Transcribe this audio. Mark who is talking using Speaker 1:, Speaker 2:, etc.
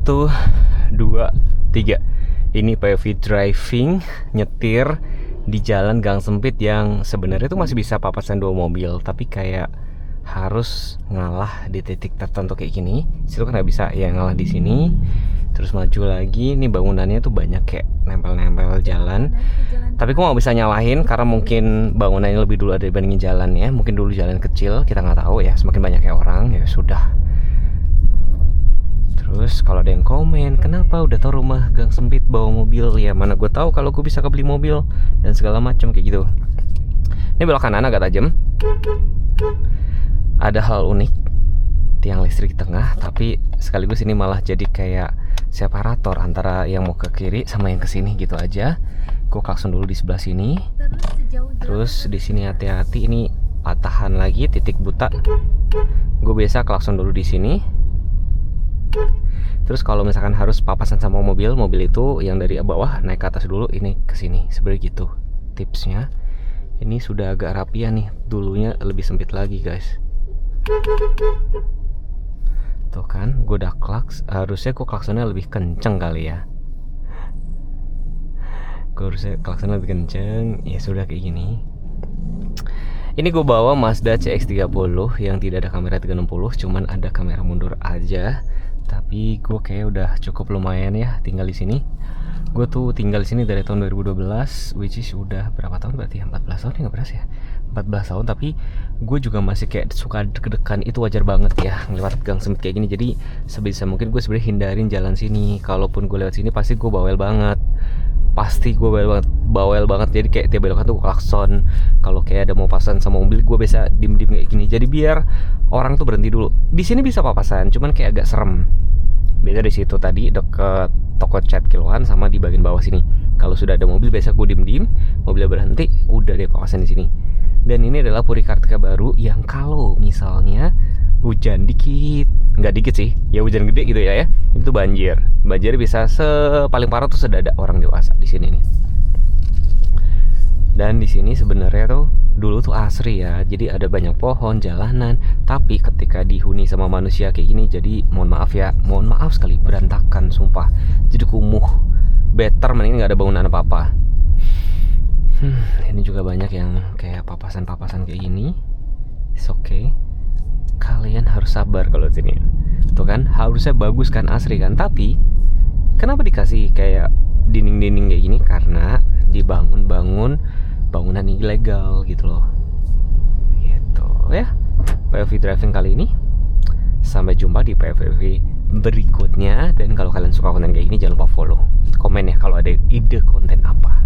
Speaker 1: 1, 2, 3. Ini POV driving, nyetir di jalan gang sempit yang sebenarnya tuh masih bisa papasan 2 mobil, tapi kayak harus ngalah di titik tertentu kayak gini. Situ kan nggak bisa ya ngalah di sini. Terus maju lagi, ini bangunannya tuh banyak kayak nempel-nempel jalan. Tapi gue nggak bisa nyalahin karena mungkin bangunannya lebih dulu ada dibandingin jalan ya. Mungkin dulu jalan kecil, kita nggak tahu ya. Semakin banyak kayak orang ya sudah. Terus kalau ada yang komen, kenapa udah tau rumah gang sempit bawa mobil? Ya mana gue tahu kalau gue bisa kebeli mobil dan segala macam kayak gitu. Ini belok kanan agak tajam. Ada hal unik, tiang listrik di tengah, tapi sekaligus ini malah jadi kayak separator antara yang mau ke kiri sama yang ke sini gitu aja. Gue klakson dulu di sebelah sini. Terus di sini hati-hati, ini patahan lagi titik buta. Gue biasa klakson dulu di sini. Terus kalau misalkan harus papasan sama mobil itu yang dari bawah naik ke atas dulu, ini ke sini. Sebenarnya gitu tipsnya. Ini sudah agak rapian nih, dulunya lebih sempit lagi guys. Tuh kan, gue udah klaks. Harusnya gue klaksonnya lebih kenceng kali ya. Gue harusnya klaksonnya lebih kenceng. Ya sudah kayak gini. Ini gue bawa Mazda CX-30 yang tidak ada kamera 360, cuman ada kamera mundur aja. Tapi gue kayak udah cukup lumayan ya tinggal di sini. Gue tuh tinggal di sini dari tahun 2012, which is udah berapa tahun berarti ya? 14 tahun ya, nggak beres ya? 14 tahun, tapi gue juga masih kayak suka deg-degan. Itu wajar banget ya lewat gang sempit kayak gini. Jadi sebisa mungkin gue sebenarnya hindarin jalan sini. Kalaupun gue lewat sini pasti gue bawel banget. Bawel banget. Jadi kayak tiap belokan tuh gue klakson. Kalau kayak ada mau papasan sama mobil, gue biasa dim-dim kayak gini. Jadi biar orang tuh berhenti dulu. Di sini bisa papasan, cuman kayak agak serem. Biasa di situ tadi deket toko cat kiloan sama di bagian bawah sini. Kalau sudah ada mobil biasa gue dim-dim, mobilnya berhenti, udah deh papasan di sini. Dan ini adalah Purwakarta baru yang kalau misalnya hujan dikit, nggak dikit sih, ya hujan gede gitu ya, itu banjir. Banjir bisa paling parah tuh sedada orang dewasa di sini nih. Dan di sini sebenarnya tuh dulu tuh asri ya, jadi ada banyak pohon, jalanan. Tapi ketika dihuni sama manusia kayak gini, jadi mohon maaf sekali, berantakan sumpah. Jadi kumuh. Better mending nggak ada bangunan apa-apa. Ini juga banyak yang kayak papasan-papasan kayak gini. It's okay. Kalian harus sabar kalau di sini. Tuh kan, harusnya bagus kan, asri kan. Tapi kenapa dikasih kayak dinding-dinding kayak gini? Karena dibangun bangunan ilegal gitu loh. Gitu ya. POV driving kali ini. Sampai jumpa di POV berikutnya. Dan kalau kalian suka konten kayak gini, jangan lupa follow, komen ya kalau ada ide konten apa.